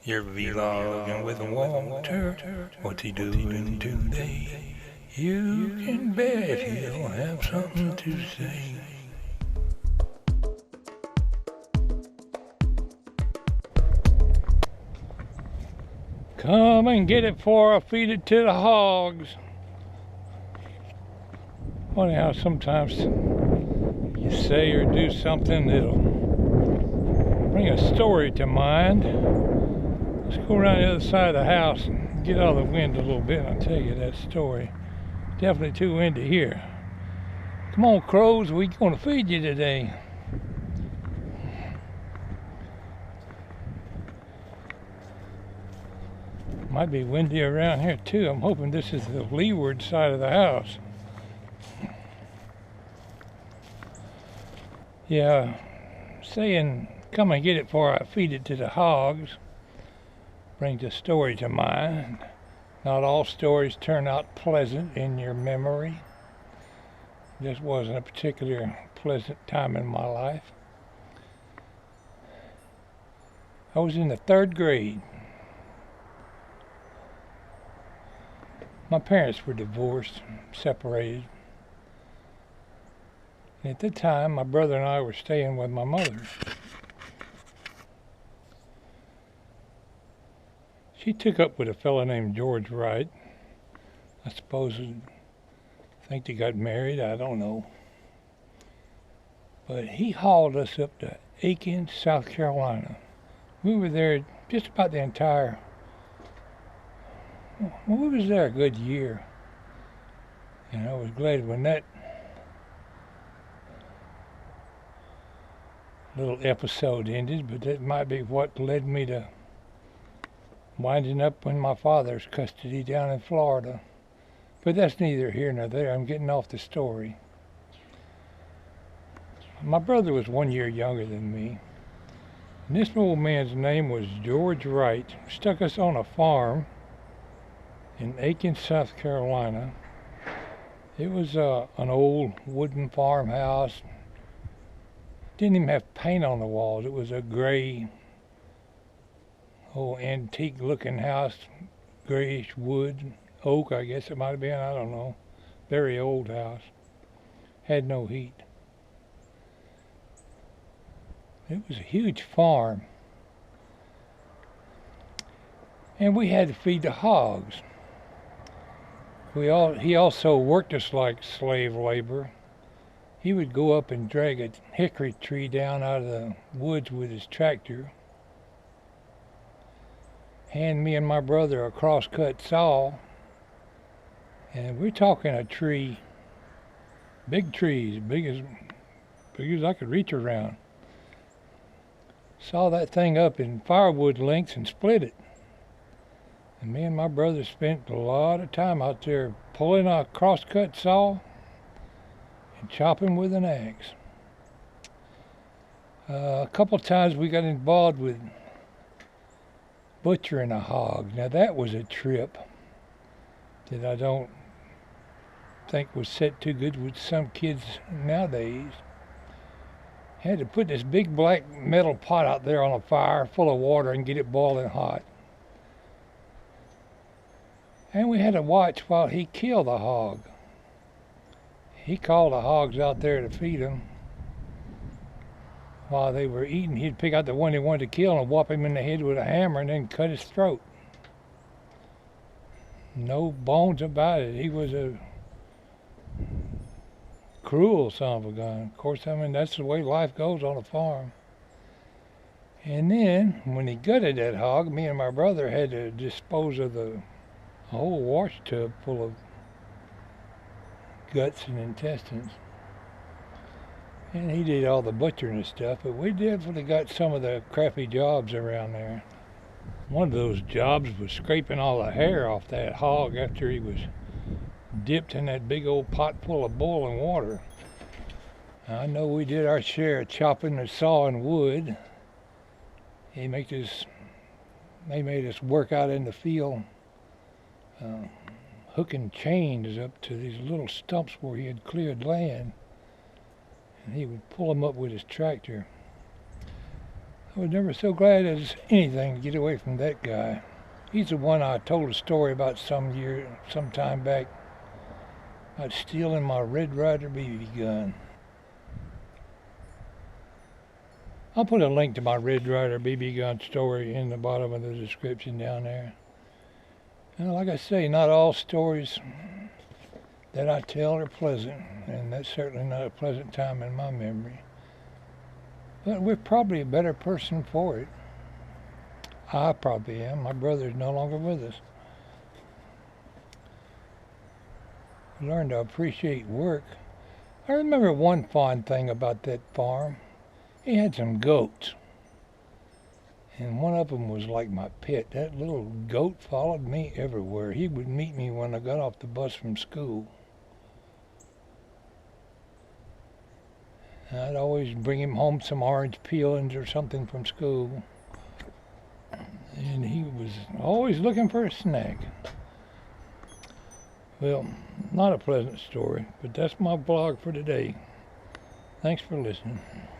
You're vlogging with Walter. What's he doing today? You can bet he'll have something to say. Come and get it before I feed it to the hogs. Funny how sometimes you say or do something that'll bring a story to mind. Let's go around the other side of the house and get out of the wind a little bit and I'll tell you that story. Definitely too windy here. Come on, crows, we're going to feed you today. Might be windy around here too. I'm hoping this is the leeward side of the house. Yeah, saying come and get it before I feed it to the hogs brings a story to mind. Not all stories turn out pleasant in your memory. This wasn't a particularly pleasant time in my life. I was in the 3rd grade. My parents were divorced, separated. And at the time, my brother and I were staying with my mother. She took up with a fellow named George Wright. I think they got married, I don't know. But he hauled us up to Aiken, South Carolina. We were there just about the entire, well, we was there a good year. And I was glad when that little episode ended, but that might be what led me to winding up in my father's custody down in Florida. But that's neither here nor there. I'm getting off the story. My brother was 1 year younger than me. And this old man's name was George Wright. Stuck us on a farm in Aiken, South Carolina. It was an old wooden farmhouse. Didn't even have paint on the walls. It was a gray, old antique looking house, grayish wood, oak I guess it might have been, I don't know. Very old house. Had no heat. It was a huge farm. And we had to feed the hogs. He also worked us like slave labor. He would go up and drag a hickory tree down out of the woods with his tractor, hand me and my brother a cross-cut saw, and we're talking a tree, big trees, big as I could reach around. Saw that thing up in firewood lengths and split it. And me and my brother spent a lot of time out there pulling a cross-cut saw and chopping with an axe. A couple times we got involved with butchering a hog. Now that was a trip that I don't think was set too good with some kids nowadays. Had to put this big black metal pot out there on a fire full of water and get it boiling hot. And we had to watch while he killed the hog. He called the hogs out there to feed them. While they were eating, he'd pick out the one he wanted to kill and whop him in the head with a hammer and then cut his throat. No bones about it. He was a cruel son of a gun. Of course, I mean, that's the way life goes on a farm. And then, when he gutted that hog, me and my brother had to dispose of a whole wash tub full of guts and intestines. And he did all the butchering and stuff, but we definitely got some of the crappy jobs around there. One of those jobs was scraping all the hair off that hog after he was dipped in that big old pot full of boiling water. I know we did our share of chopping and sawing wood. They made us work out in the field, hooking chains up to these little stumps where he had cleared land. And he would pull them up with his tractor. I was never so glad as anything to get away from that guy. He's the one I told a story about some time back, about stealing my Red Ryder BB gun. I'll put a link to my Red Ryder BB gun story in the bottom of the description down there. And like I say, not all stories that I tell are pleasant, and that's certainly not a pleasant time in my memory. But we're probably a better person for it. I probably am. My brother's no longer with us. I learned to appreciate work. I remember one fond thing about that farm. He had some goats. And one of them was like my pet. That little goat followed me everywhere. He would meet me when I got off the bus from school. I'd always bring him home some orange peelings or something from school. And he was always looking for a snack. Well, not a pleasant story, but that's my blog for today. Thanks for listening.